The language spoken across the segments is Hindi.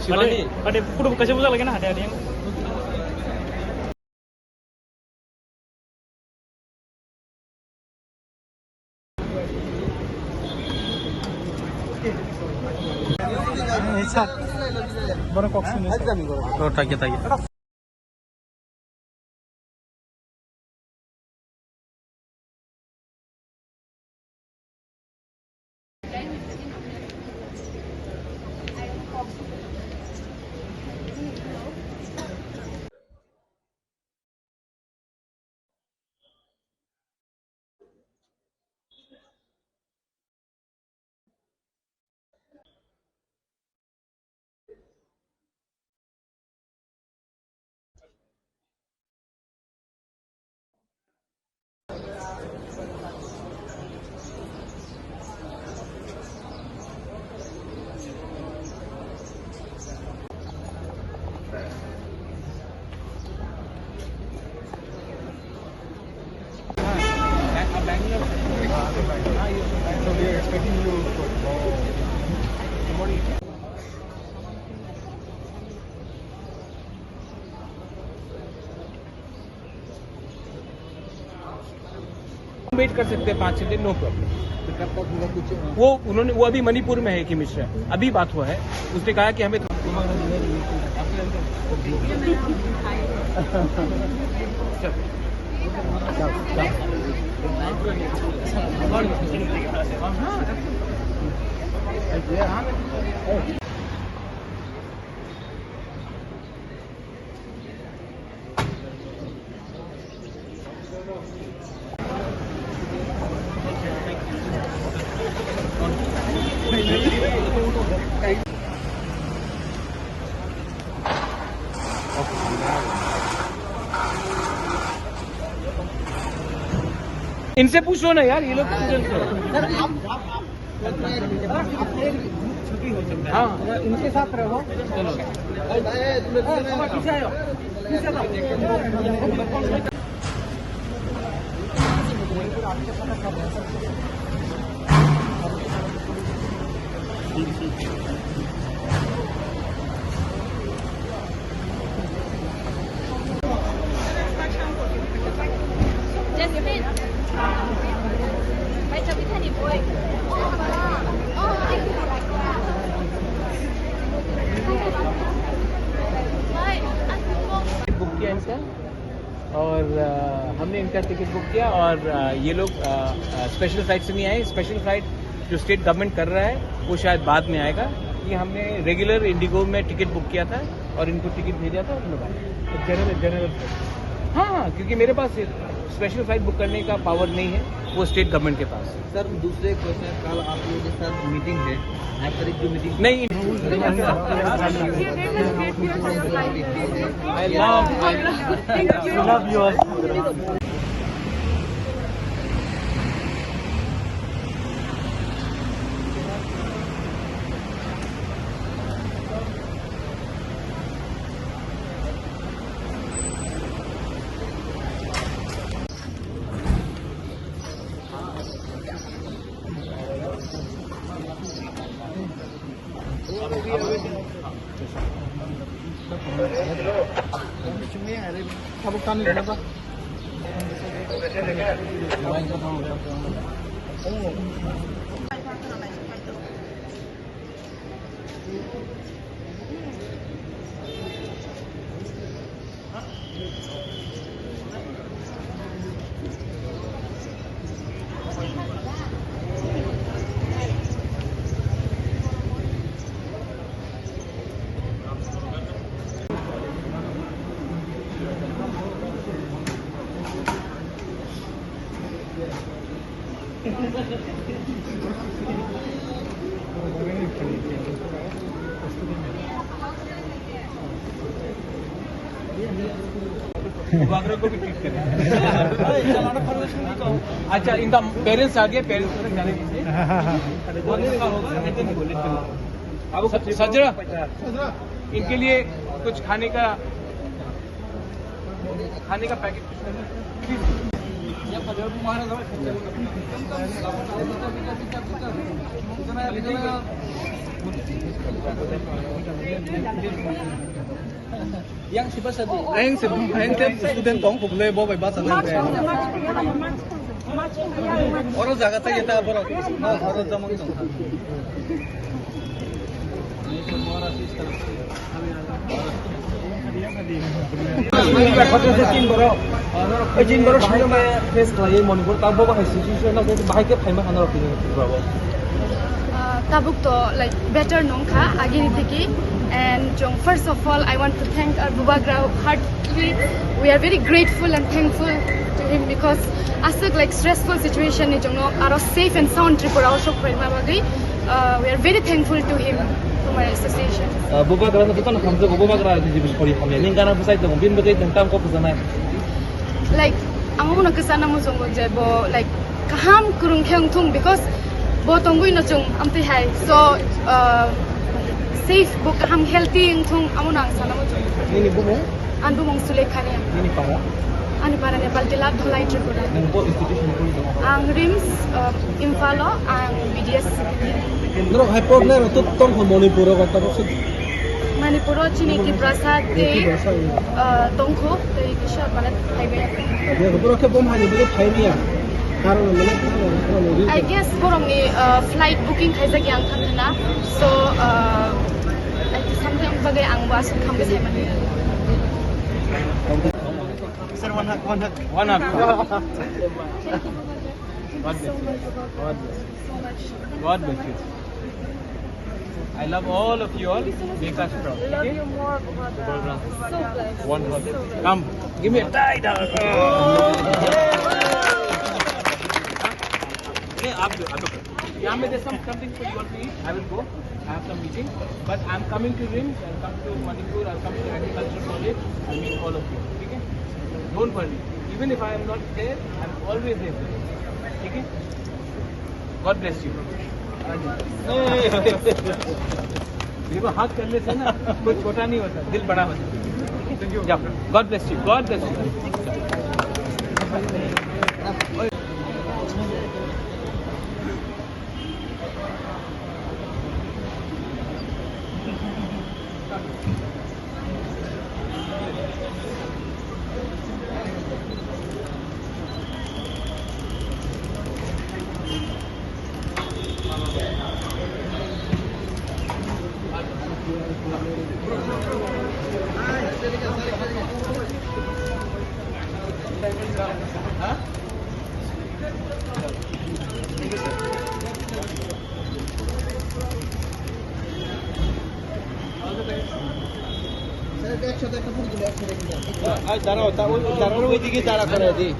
ada kudu kasih buka lagi nah ada yang Baru kok sini. Oh, tagi. So we are expecting you tomorrow. Wait कर सकते हैं 5-6 दिन, नो प्रॉब्लम। वो अभी मणिपुर में है कि मिश्रा, अभी बात हुआ है, उसने कहा कि हमें इनसे पूछो ना यार, ये लोग हाँ इनके साथ रहो। बुक किया इनका और हमने इनका टिकट बुक किया और ये लोग स्पेशल फ्लाइट से नहीं आए। स्पेशल फ्लाइट जो स्टेट गवर्नमेंट कर रहा है वो शायद बाद में आएगा। ये हमने रेगुलर इंडिगो में टिकट बुक किया था और इनको टिकट भेजा था जनरल। हाँ, क्योंकि मेरे पास स्पेशल फ्लाइट बुक करने का पावर नहीं है, वो स्टेट गवर्नमेंट के पास है। सर दूसरे क्वेश्चन, कल आप लोगों के साथ मीटिंग है, 8 तारीख जो मीटिंग नहीं I love you. को भी ट्रीट करें। अच्छा, इनका पेरेंट्स आ गए, पेरेंट्स को जाने दीजिए। सजरा इनके लिए कुछ खाने का packet please. Yang siapa tadi? Yang student tong pukul bawa bahasa nanti. Orang Jakarta kita baru, orang zaman itu. Tabuk to like better nongka agini theki, and first of all I want to thank our Bubagra heartily. We are very grateful and thankful to him because asuk like stressful situation ni jong aro safe and sound Tripura also prema bagi. We are very thankful to him, to my association. Bubagra na tutan kamse Bubagra di jibis kori khamne ningana besai to bin begai tentang ko pesana Like amo na kesana mo jong jebo like kaham kurung khyang thung because bo tongui na chung amti hai so safe bo kaham healthy thung amo na sana mo chung ini bumong andu mong sulekhani ini pamo ani para Nepal tila tholai Tripura nang bo institution ko ito ang RIMS Imphalo ang BDS Nero hyper na ito tong Manipur ko tapos Manipuro Chiniki Prasad de Tongkho tei kisha balat highway dia ko ke bom hani bele phaini ya karon I guess borong ni flight booking khaisa gyang thana so something bagai ang was kham sai mani Sir one hug One up. God bless you. God bless you. I love all of you all. Make us proud. love Okay? you more brother so blessed One hug. Come, give me a tie down. Hey, यहाँ में there's something for you all to eat. I will go. I have some meeting. But I'm coming to RIMS. I'll come to Manipur. I'll come to Agriculture College. I'll meet all of you. Okay? Don't worry. Even if I am not there, I'm always there. Okay? God bless you. देखो हाथ करने से ना कोई छोटा नहीं होता, दिल बड़ा होता है. जाओ. God bless you. God bless you. দাঁড়াও দাঁড়াও ওইদিকে দাঁড়া করে দিই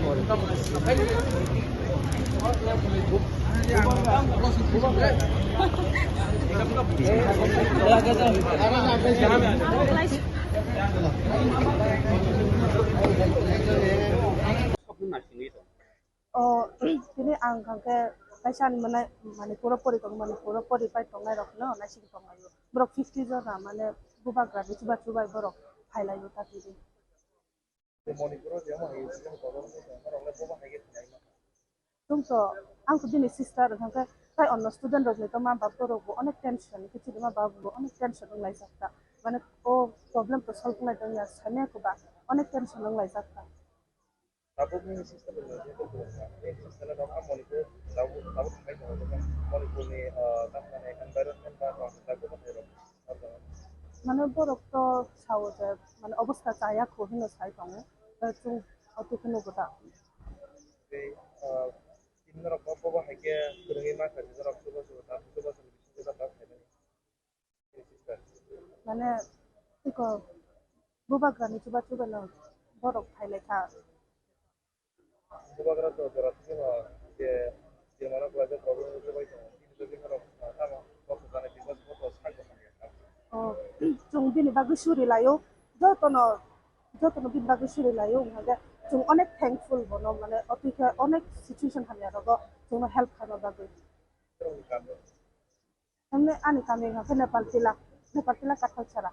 Ini angkang ke kaisan mana Manipura pori tong Manipura pori pai tong nai rok no na sing tong ayo borok 50 jona mane Bubagra di coba borok highlight ta tidi Tungso ang ko dini sister angkang ke kai onno student rok ni to ma bab rok bo onek tension kichi ma bab bo onek tension ngai sakta mane o problem to solve nai tong ya sane ko ba onek tension ngai sakta Tapos ni sister ni sister na ako Manipur tapos may Manipur ni tapos na environment ba tapos ko pero মানে borok to sawo je মানে অবস্থা চায়া ko hino sai tong chung auto kino gota তিন রকম বাবা হাইকে রঙে মা খালি রক সুবা সুবা tapos সুবা সুবা সুবা tapos sister মানে iko Bubagra ni coba no borok thailai ka Bubagra to dorot ni যে mana ko aja problem হতে পাই তো কিন্তু যদি কোনো sama কত জানে কি বস কত থাকবে chung bini bagu suri layo jotono bin bagu suri layo ngaga chung onek thankful bono mane otika onek situation hamya rogo chung help khano bagu हमने आने कामे nga Nepal tila kathal chara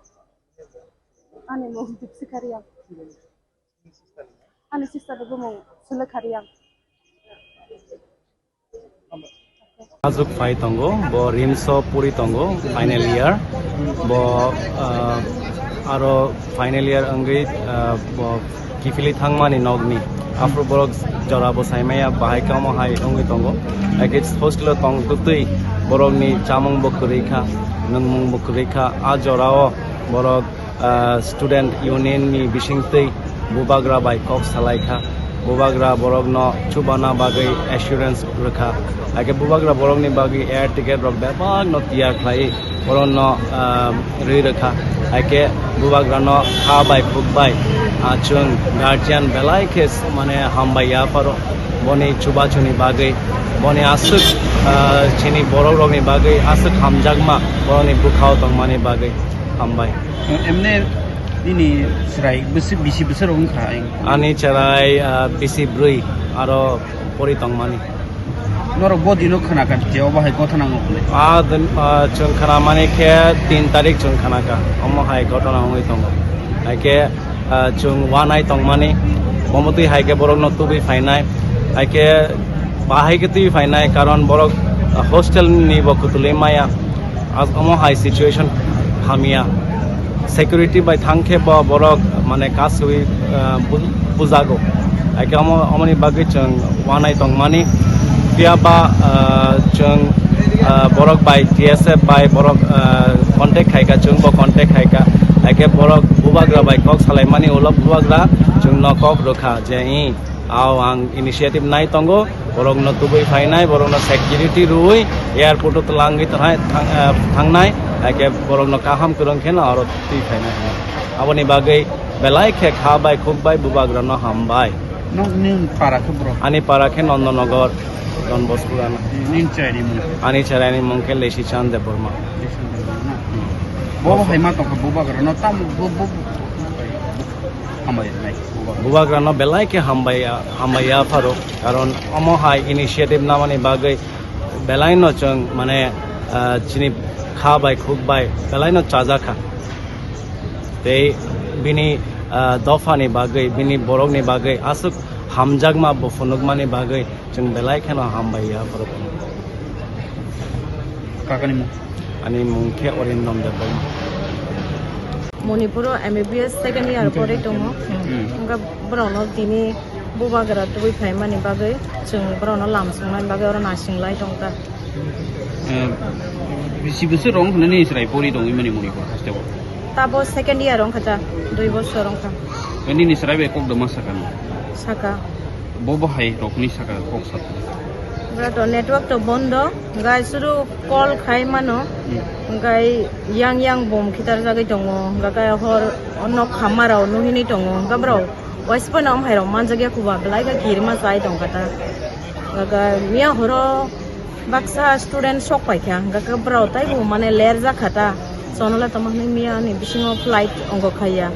ani mo dipsi khariyam ani sister go mo sule khariyam Azuk Fai Tongo, Bo Rimso Puri Tongo, final year, Bo Aro final year Angri, Bo Kifili Thangmani Nogni, Afro Borok Jorabo Saimaya, Bahikamo Hai Ongi Tongo, Against Hostler Tong Tutui, Borogni, Chamong Bokurika, Nung Bokurika, Ajorao, Borog Student Union ni Bishingti, Bubagra by Cox Salaika. Bubagra Borogno Chubana Bagai assurance Rukha. I get Bubagra Borogni Bagi air ticket rock Baba not Tia Clay Borono Riraka. I get Bubagra no Ha by Cook by Achung Guardian Belaikes Mane Hambaya Paro Boni Chubachuni Bagai Boni Asuk Chini Borogni Bagai Asuk Hamjagma Boroni Bukhout on Mani Bagai Hambai. Ini serai bisi besar orang kaya. Ani cerai bisi brui aro pori tong mani. Nora bodi no kena kan jawab hai kau tanang boleh. Dan cun kena mani ke 3 tarik cun kena ka. Omo hai kau tanang ngoi tong. Hai ke cun wanai tong mani. Momotui hai ke borok no tubi fainai. Hai ke bahai ke tubi fainai karon borok hostel ni bokutule maya. As omo hai situation hamia. Security by Thanke Borok Mane Kasui Puzago. I come on a baggage and one night on money. Piaba Chung Borok by TSF by Borok contact Haika Chungbo contact Haika. I get Borok Bubagra by Cox Halemani Ola Bubagra Chung no Kok Roka Jai. Our initiative night tongo, Borok no Tubi Fainai, Borok no security Rui, airport to Langi Tangnai. I get Borok no Kaham Kurangkena or Ti Fainai. Avani Bagai, Belai Kek Habai Cook by Bubagra no Hambai. No nin para kubro. Ani Paraken on the Nogor, Don Boskurana. Nin cari mu. Ani Charani Monkel Leshi Chan de Burma. Bobo hai mat ko boba karena tam bobo. Amai naik. Bubagra no Belai Ke Hambaya Faro, Karon Omo High initiative Namani Bagai, Belai no Chung Mane Chini Kha by Cook by Belai no Chazaka. They Bini Dofani Bagai, Bini Borogni Bagai, Asuk Hamjagma Bofonugmani Bagai, Chung Belai Kano Hambaya Faro. Kakanimu. Ani Munke Orindom de Burma. Manipur MBBS second year pore tongo nga brono tini Bubagra tu phaimani bagai chung brono lamsungman bagai ora nasinglai tongta Bisi besar orang kena ni serai pori dong imani muni ko haste ko. tabo second year rong kata 2 bosor rong ka Ini ni serai be kok do masakan. saka Bobo hai rok ni saka kok sat. brato network to bondo gai suru call khai mano gai yang bom khitar jagai tongo gai hor onno khamarao nuhini tongo gabro waispa nam hairo manjagya kuba belai ga girma sai tong kata ga mia horo baksa student sok pai kya ga gabro tai bu mane lerja khata sonola tamani mia ni bisingo flight ongo khaya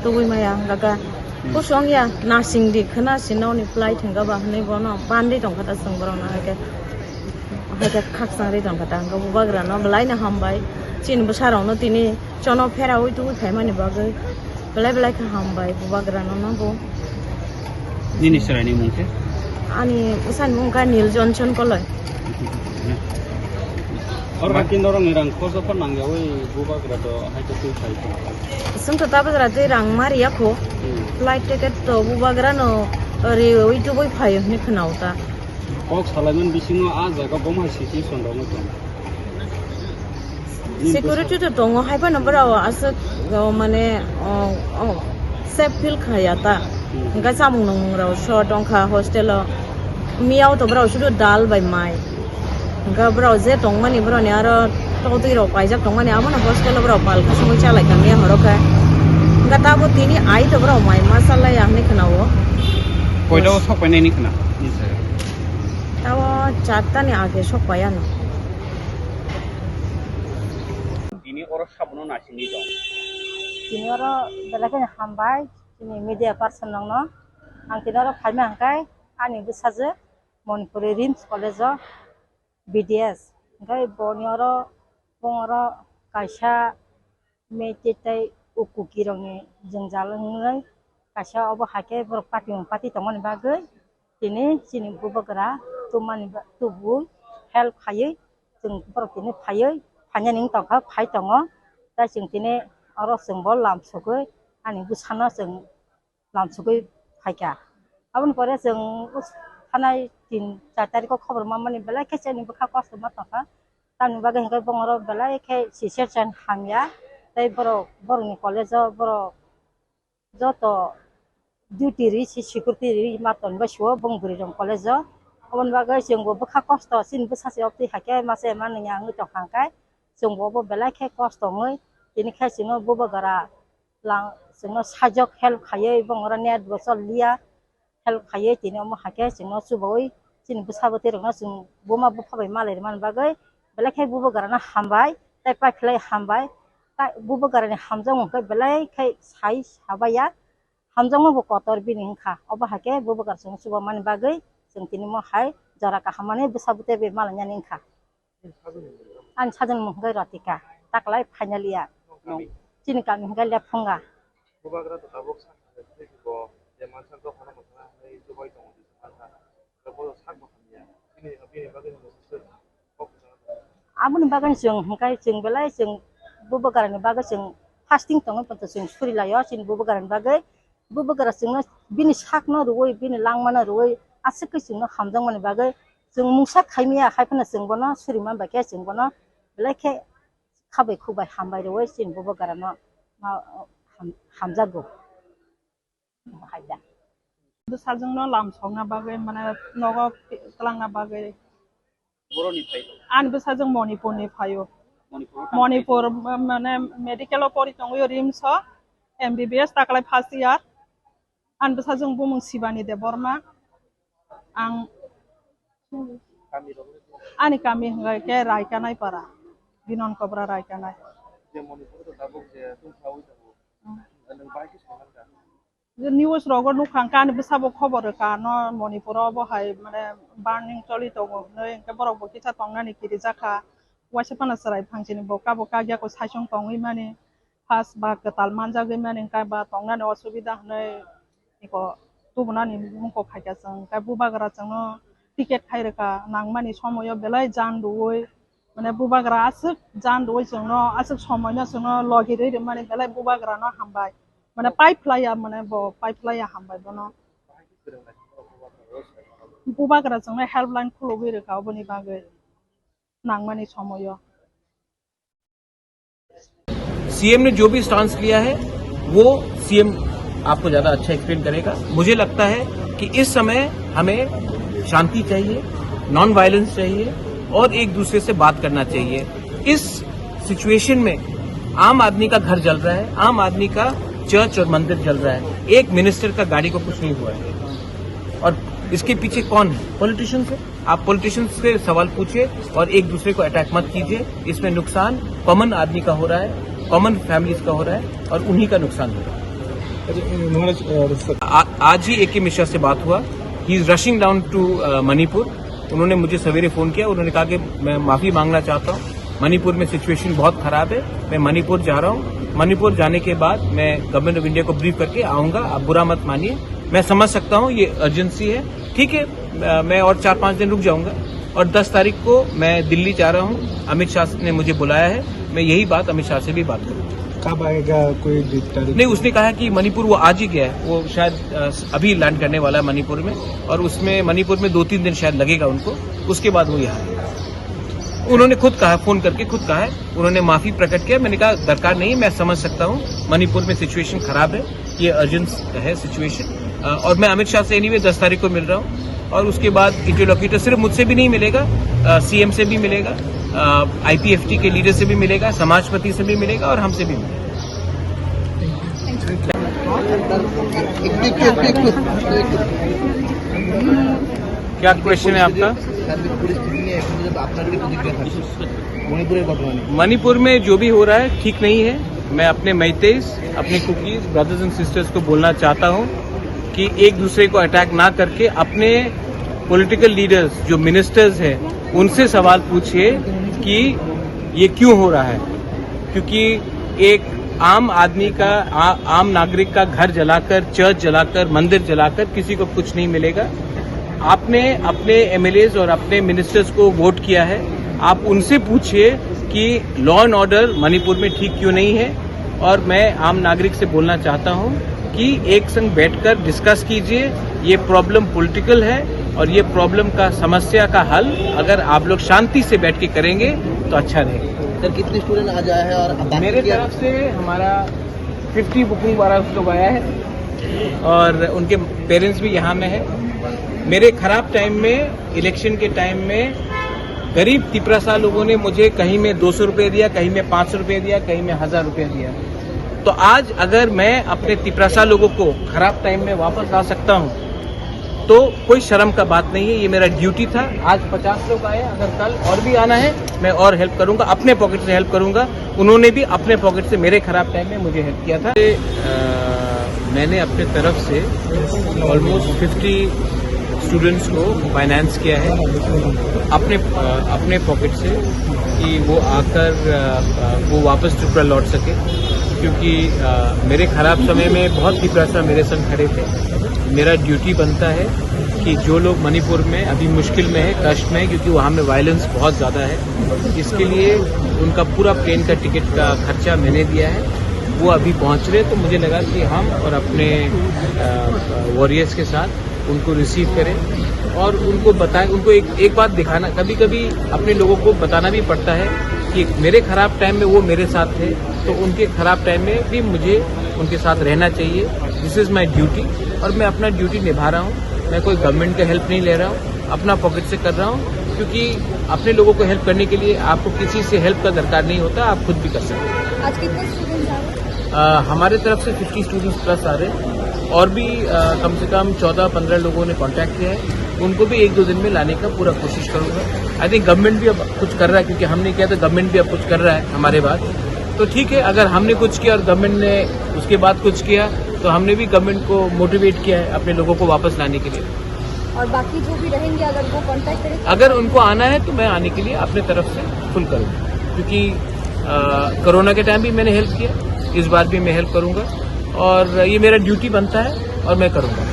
tubui maya ga Kusong ya nursing di kena sinau ni flight hingga bah ni bono pandai tong kata sengborong na hake khak sangri tong kata hingga Bubagra no belai na hambai chin besarong no tini chono phera oi tu khai mani bagai belai ka hambai Bubagra no na bo Ini serai ni mungkin. ani usan mungka Nil Johnson koloi Orang kin dorong irang koso pun nanggawi Bubagra do hai tu khai. sung tata bazara te rang mari yakho flight ticket to Bubagra no ri oi tu boi phai ni khnauta Kok Salaman bisingo a jaga bom hai siti sondong to. security to tongo haipa number awa asa mane safe feel khayata ga samung nong raw so tongkha hostel miao to bro sudu dal by mai ga bro je tong mani bro ne aro to ti ro pai jak tong mani amana hostel bro pal ka sumoi chalai ka me horo ka ga ta bo tini ai to bro mai masala ya ni khnawo Koi do sok pai ni kena. Ni serai. tawo chatta ni age sok payano Ini orang sabuno nasi ni dong. Kini oro belakang hambai, kini media person nong no. Ang kini oro kami angkai, ani besaje, Manipuri Rims College BDS. Angkai boni oro kaisa mejetai ukuki rongi jengjalan ngai, kaisa obo hake berpati tongon bagai. Kini Bubagra tuman tubuh help खायो जों बर'फोरनि फायो फायनाय नों दंखा फाय दङ दा जों दिनै आरो जोंबो लामसुगै आंनि बुसाना जों लामसुगै फायगा आबुन परे जों थानाय 3-4 तारिखआव खबर मामानि बेला खेसे नि बखा कष्ट मा दंखा तानि बागै हेंगाय बंगर बेला एखे सिसेर जान हामिया दै बर'नि कलेजाव बर' जत डिउटी रि सिकिउरिटी रि मातन बसुआ बंगुरि दं कलेजाव अबन बागै जोंबो बखा कष्ट सिन बसासे अपति हाके मासे माननिया आंनि दंखांखाय जोंबो बेलाखे कष्ट मै बेनिखाय जोङो बुबगारा जोङो साजक हेल्प खायो बंगरा नेट बसल लिया हेल्प खायो दिनै म हाके जोङो सुबोय सिन बसाबते रंना जों बुमा बुफाबाय मालाय मान बागै बेलाखे बुबगाराना हामबाय ताइ पाइखलाय हामबाय बुबगारानि हामजांखै बेलाखे साइ साबाया हामजांबो कतर बिनिंखा अबा हाके बुबगार जों सुबा मान बागै जों दिनै म हाय जरा का हामाने बसाबते बे मालाया निंखा आन साजन मुंगै रतिका ताकलाय फाइनालिया चिनि का मुंगै लेफंगा बुबाग्रा तो दाबक सान को जे मानसान तो खाना मथा नै जुबाय दङ मानसा रबो सान बखनिया बिनि बागै सिस्टर आबुन बागै जों हंगाय जों बेलाय जों बुबगारनि बागै जों फास्टिं दङ पत जों सुरि लायो चिन बुबगारनि बागै बुबगारा जों बिनि साकनो रुय बिनि लांमानो रुय आसकै जों हामजांमानि बागै जों मुसा खायमिया खायफना जों बना सुरि मान बाके जों बना बेलाखे खाबै खुबाय हामबाय रुय चिन बुबगारानो हामजागौ हायदा साजोंनो लामसंना बागै माने नगा क्लांना बागै बर'निफ्राय आन बसाजों मणिपुरनि फायो मणिपुर माने मेडिकेलाव परि दङ रिम्स MBBS ताकलाय फार्स्ट इयार आन बसाजों बुमुं शिबानी दे बर्मा आं आनि कामि हंगाय के रायकानाय पारा बिनन कब्रा रायकानाय जे मणिपुर तो दाबक जे तुम खावै दङ नों बायदि संनांगा निउस रगर नुखांका आनि बसाबो खबर का न मणिपुराव बहाय माने बार्निं चलि दङ नै के बरक बकिसा तंनानि किरि जाखा वाइसपाना सराय फांसिनि बका बका गियाको साइसं तंगै माने फास बा कताल मानजागै माने का बा तंनानि असुबिदा नै इको तुबनानि मुंको फायका जों का बुबाग्रा जोंनो टिकेट खायरका नांमानि समयो बेलाय जान दुवै माने बुबाग्रा आसुक जान दुवै जोंनो आसुक समयनो जोंनो लगिरै माने बेलाय बुबाग्रानो हामबाय माने पाइपलाया माने ब पाइपलाया हामबाय बनो बुबाग्रा जोंनो हेल्पलाइन खुलुगै रका बनि बागै नांमानि समयो सीएम ने जो भी स्टांस लिया है वो सीएम आपको ज्यादा अच्छा एक्सप्लेन करेगा। मुझे लगता है कि इस समय हमें शांति चाहिए, नॉन वायलेंस चाहिए और एक दूसरे से बात करना चाहिए। इस सिचुएशन में आम आदमी का घर जल रहा है, आम आदमी का चर्च और मंदिर जल रहा है, एक मिनिस्टर का गाड़ी को कुछ नहीं हुआ है और इसके पीछे कौन है? पॉलिटिशियंस है। आप पॉलिटिशियंस से सवाल पूछिए और एक दूसरे को अटैक मत कीजिए। इसमें नुकसान कॉमन आदमी का हो रहा है, कॉमन फैमिलीज का हो रहा है और उन्हीं का नुकसान हो रहा है। आज ही AK मिश्रा से बात हुआ। He is rushing down to Manipur. उन्होंने मुझे सवेरे फोन किया, उन्होंने कहा कि मैं माफी मांगना चाहता हूँ, मणिपुर में सिचुएशन बहुत खराब है, मैं मणिपुर जा रहा हूँ। मणिपुर जाने के बाद मैं गवर्नमेंट ऑफ इंडिया को ब्रीफ करके आऊंगा, आप बुरा मत मानिए, मैं समझ सकता हूँ ये अर्जेंसी है, ठीक है, मैं और 4-5 दिन रुक जाऊंगा और 10 तारीख को मैं दिल्ली जा रहा हूँ। अमित शाह ने मुझे बुलाया है, मैं यही बात अमित शाह से भी बात करूँगा। कब आएगा कोई नहीं, उसने कहा कि मणिपुर वो आज ही गया है, वो शायद अभी लैंड करने वाला है मणिपुर में और उसमें मणिपुर में 2-3 दिन शायद लगेगा उनको, उसके बाद वो यहाँ आएगा। उन्होंने खुद कहा, फोन करके खुद कहा है, उन्होंने माफी प्रकट किया। मैंने कहा दरकार नहीं, मैं समझ सकता हूँ, मणिपुर में सिचुएशन खराब है, ये अर्जेंट है सिचुएशन और मैं अमित शाह से एनीवे 10 तारीख को मिल रहा हूँ और उसके बाद इंटरलोक्यूटर सिर्फ मुझसे भी नहीं मिलेगा, CM से भी मिलेगा, IPFT के लीडर से भी मिलेगा, समाजपति से भी मिलेगा और हमसे भी मिलेगा। क्या क्वेश्चन है आपका? मणिपुर में जो भी हो रहा है ठीक नहीं है। मैं अपने मैतेइस, अपने कुकीज, ब्रदर्स एंड सिस्टर्स को बोलना चाहता हूँ कि एक दूसरे को अटैक ना करके अपने पॉलिटिकल लीडर्स जो मिनिस्टर्स हैं उनसे सवाल पूछिए कि ये क्यों हो रहा है, क्योंकि एक आम आदमी का, आम नागरिक का घर जलाकर, चर्च जलाकर, मंदिर जलाकर किसी को कुछ नहीं मिलेगा। आपने अपने एमएलएज और अपने मिनिस्टर्स को वोट किया है, आप उनसे पूछिए कि लॉ एंड ऑर्डर मणिपुर में ठीक क्यों नहीं है। और मैं आम नागरिक से बोलना चाहता हूं कि एक संग बैठकर डिस्कस कीजिए। ये प्रॉब्लम पॉलिटिकल है और ये प्रॉब्लम का समस्या का हल अगर आप लोग शांति से बैठ के करेंगे तो अच्छा रहेगा। सर कितने स्टूडेंट आज आए हैं और मेरे तरफ से हमारा 50 बुकिंग वाला लोग आया है और उनके पेरेंट्स भी यहाँ में है। मेरे खराब टाइम में, इलेक्शन के टाइम में गरीब तिपरासा लोगों ने मुझे कहीं में 200 रुपये दिया, कहीं में 500 रुपये दिया, कहीं में 1000 रुपये दिया। तो आज अगर मैं अपने तिपरासा लोगों को खराब टाइम में वापस ला सकता हूँ तो कोई शर्म का बात नहीं है, ये मेरा ड्यूटी था। आज 50 लोग आए, अगर कल और भी आना है मैं और हेल्प करूंगा, अपने पॉकेट से हेल्प करूंगा। उन्होंने भी अपने पॉकेट से मेरे खराब टाइम में मुझे हेल्प किया था। मैंने अपने तरफ से ऑलमोस्ट 50 स्टूडेंट्स को फाइनेंस किया है अपने पॉकेट से कि वो आकर वो वापस त्रिपुरा लौट सके, क्योंकि मेरे खराब समय में बहुत तिपरासा मेरे संग खड़े थे। मेरा ड्यूटी बनता है कि जो लोग मणिपुर में अभी मुश्किल में है, कष्ट में है, क्योंकि वहाँ में वायलेंस बहुत ज़्यादा है, इसके लिए उनका पूरा प्लेन का टिकट का खर्चा मैंने दिया है। वो अभी पहुँच रहे, तो मुझे लगा कि हम और अपने वॉरियर्स के साथ उनको रिसीव करें और उनको बताएं, उनको एक बात दिखाना। कभी कभी अपने लोगों को बताना भी पड़ता है कि मेरे खराब टाइम में वो मेरे साथ थे, तो उनके खराब टाइम में भी मुझे उनके साथ रहना चाहिए। दिस इज़ माई ड्यूटी और मैं अपना ड्यूटी निभा रहा हूँ। मैं कोई गवर्नमेंट का हेल्प नहीं ले रहा हूँ, अपना पॉकेट से कर रहा हूँ, क्योंकि अपने लोगों को हेल्प करने के लिए आपको किसी से हेल्प का दरकार नहीं होता, आप खुद भी कर सकते हैं। आज कितने स्टूडेंट्स आ रहे हैं? हमारे तरफ से 50 स्टूडेंट्स प्लस आ रहे हैं और भी कम से कम 14-15 लोगों ने कांटेक्ट किया है। उनको भी 1-2 दिन में लाने का पूरा कोशिश करूंगा। आई थिंक गवर्नमेंट भी अब कुछ कर रहा है, क्योंकि हमने किया तो गवर्नमेंट भी अब कुछ कर रहा है हमारे बाद। तो ठीक है, अगर हमने कुछ किया और गवर्नमेंट ने उसके बाद कुछ किया तो हमने भी गवर्नमेंट को मोटिवेट किया है अपने लोगों को वापस लाने के लिए। और बाकी जो भी रहेंगे अगर वो कांटेक्ट करें, अगर उनको आना है तो मैं आने के लिए अपने तरफ से फुल करूँगा, क्योंकि कोरोना के टाइम भी मैंने हेल्प किया, इस बार भी मैं हेल्प करूंगा और ये मेरा ड्यूटी बनता है और मैं करूंगा।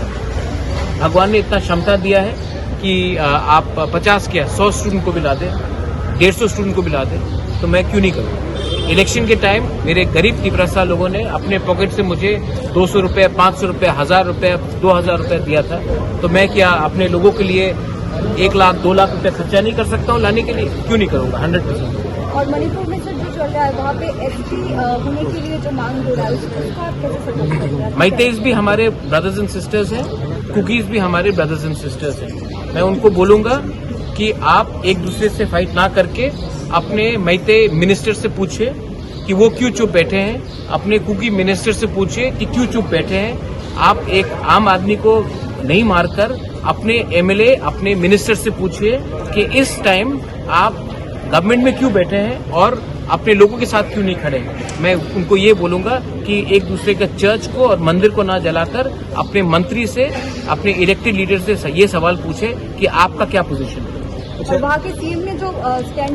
भगवान ने इतना क्षमता दिया है कि आप 50 क्या 100 स्टूडेंट को भी ला दें, 150 स्टूडेंट को भी ला दें, तो मैं क्यों नहीं करूँगा। इलेक्शन के टाइम मेरे गरीब तिपरासा लोगों ने अपने पॉकेट से मुझे 200 रुपये, 500 रुपये, 1000 रुपये, 2000 रुपये दिया था, तो मैं क्या अपने लोगों के लिए 1 लाख 2 लाख रुपये खर्चा नहीं कर सकता हूँ लाने के लिए? क्यों नहीं करूँगा, 100%। और मणिपुर में सर जो चल रहा है वहाँ पे एसटी होने के लिए जो मांग हो रहा है उसको आप कैसे सपोर्ट कर रहे हैं? मैतेईज भी हमारे ब्रदर्स एंड सिस्टर्स हैं, कुकीज भी हमारे ब्रदर्स एंड सिस्टर्स हैं। मैं उनको बोलूंगा कि आप एक दूसरे से फाइट ना करके अपने मैतेई मिनिस्टर से पूछे कि वो क्यों चुप बैठे हैं, अपने कुकी मिनिस्टर से पूछे कि क्यों चुप बैठे हैं। आप एक आम आदमी को नहीं मारकर अपने एमएलए, अपने मिनिस्टर से पूछिए कि इस टाइम आप गवर्नमेंट में क्यों बैठे हैं और अपने लोगों के साथ क्यों नहीं खड़े। मैं उनको ये बोलूंगा कि एक दूसरे का चर्च को और मंदिर को ना जलाकर अपने मंत्री से, अपने इलेक्टेड लीडर से ये सवाल पूछे कि आपका क्या पोजीशन है। और वहाँ के सीएम ने जो स्टैंड